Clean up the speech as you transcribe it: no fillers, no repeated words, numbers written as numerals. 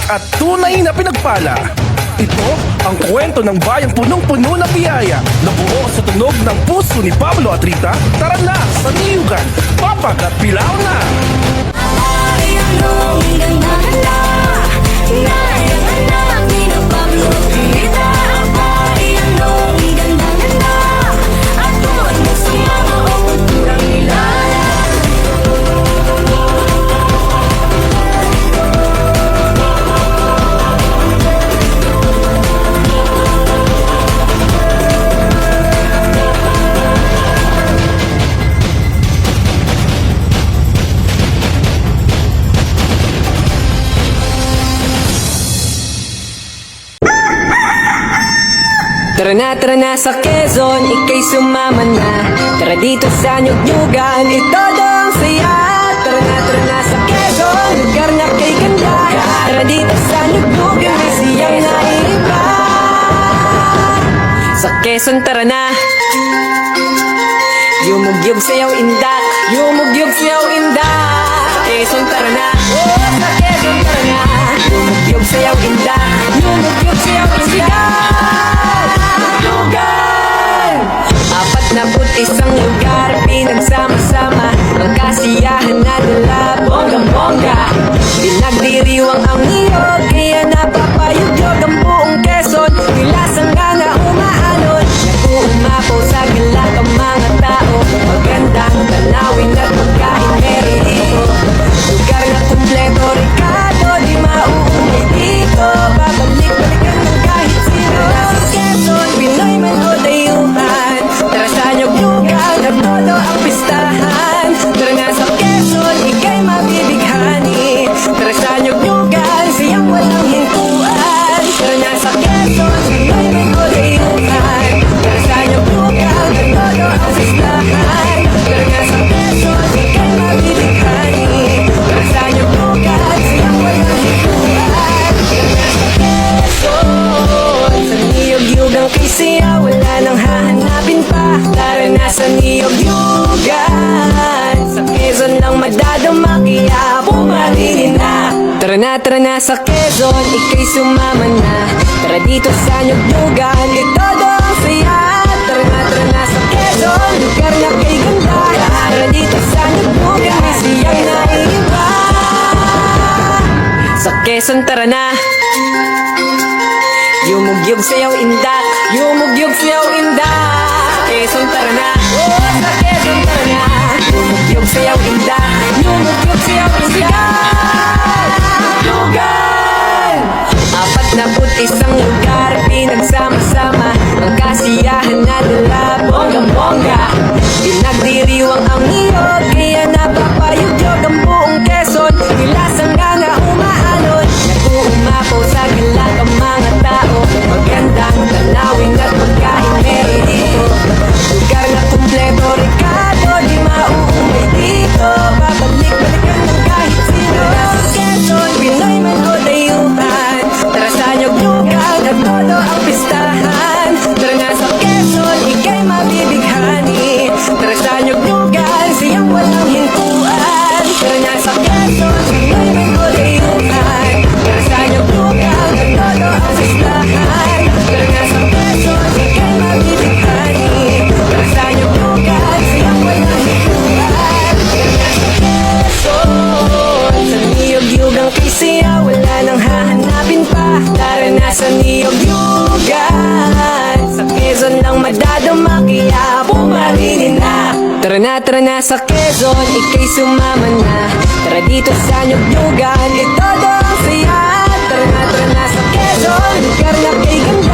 at tunay na pinagpala. Ito ang kwento ng bayang punong-puno ng biyaya na buo sa tunog ng puso ni Pablo at Rita. Tara na sa Niyugan, Papag at Pilaw na! Tara na sa Quezon, ika'y sumama na. Tara dito sa Nyugnyugan, itodo ang saya. Tara na sa Quezon, lugar na kay ganda. Tara dito sa Nyugnyugan, may siyang naiba. Sa Quezon tara na. Yumugyug sayaw indak, yumugyug sayaw indak. Sa Quezon tara na. Sa Quezon tara na. Yumugyug sayaw indak, yumugyug sayaw indak. Isang lugar, pinagsama-sama ang kasiyahan na dala, bonggang-bongga. Pinagdiriwang ang niyog, kaya napapayugyog ang buong Quezon. Nilasang nga na umaalon, nag-uumapaw sa galak ang mga tao. Magandang tanawin at magkain meron dito. Lugar na kumpleto, Ricardo, di mauumay dito. Babalik-balikan ng kahit sino. Sa Quezon, Pinoy man o dayuhan. Tara sa Nyugnyugan at todo ang pistahan. Tara na sa Quezon, ika'y mabibighani. Tara sa Nyugnyugan, siyang walang hintuan. Tara na sa Quezon, Pinoy man o dayuhan. Tara sa Nyugnyugan at todo ang pistahan. Tara na sa Quezon, ika'y mabibighani. Tara sa Nyugnyugan, siyang walang hintuan. Tara na sa Quezon, sa Niyog-yugang kay siya, wala nang hahanapin pa. Tara na sa Niyog-yugan, sa Quezon lang madadama, kaya pumarili na. Tara na sa Quezon, ika'y sumama na. Tara dito sa Nyugnyugan, itodo ang saya. Tara na sa Quezon, lugar na kay ganda. Tara dito sa Nyugnyugan, may siyang naiba. Sa Quezon tara na. Yumugyug sayaw indak, yumugyug sayaw indak. Quezon tara na. Sa Quezon tara na. Yumugyug sayaw indak, yumugyug sayaw indak. Nyugnyugan! 41 lugar, pinagsama-sama ang kasiyahan na dala, bonggang-bongga. Pinagdiriwang ang niyog, kaya napapayugyog ang buong Quezon. Nilasang nga na umaalon, nag-uumapaw sa galak ang mga tao. Magandang tanawin at magkain meron dito. Lugar na kumpleto, Ricardo, di mauumay dito. Babalik-balikan ng kahit sino. Sa Quezon, Pinoy man o dayuhan. Tara sa Nyugnyugan at todo ang pistahan. Tara na sa Quezon, ika'y mabibighani. Tara sa Nyugnyugan, siyang walang hintuan. Tara na sa Quezon, Pinoy man o dayuhan. Tara sa Nyugnyugan at todo ang pistahan. Tara na sa Quezon, ika'y mabibighani. Tara sa Nyugnyugan, siyang walang hintuan. Tara na sa Quezon, sa Niyog-yugang kay siya, wala nang hahanapin pa. Tara na sa Niyog-yugan, sa Quezon lang madadama, kaya pumarili na. Tara na sa Quezon, ika'y sumama na. Tara dito sa Nyugnyugan, itodo ang saya. Tara na sa Quezon, lugar na kay ganda.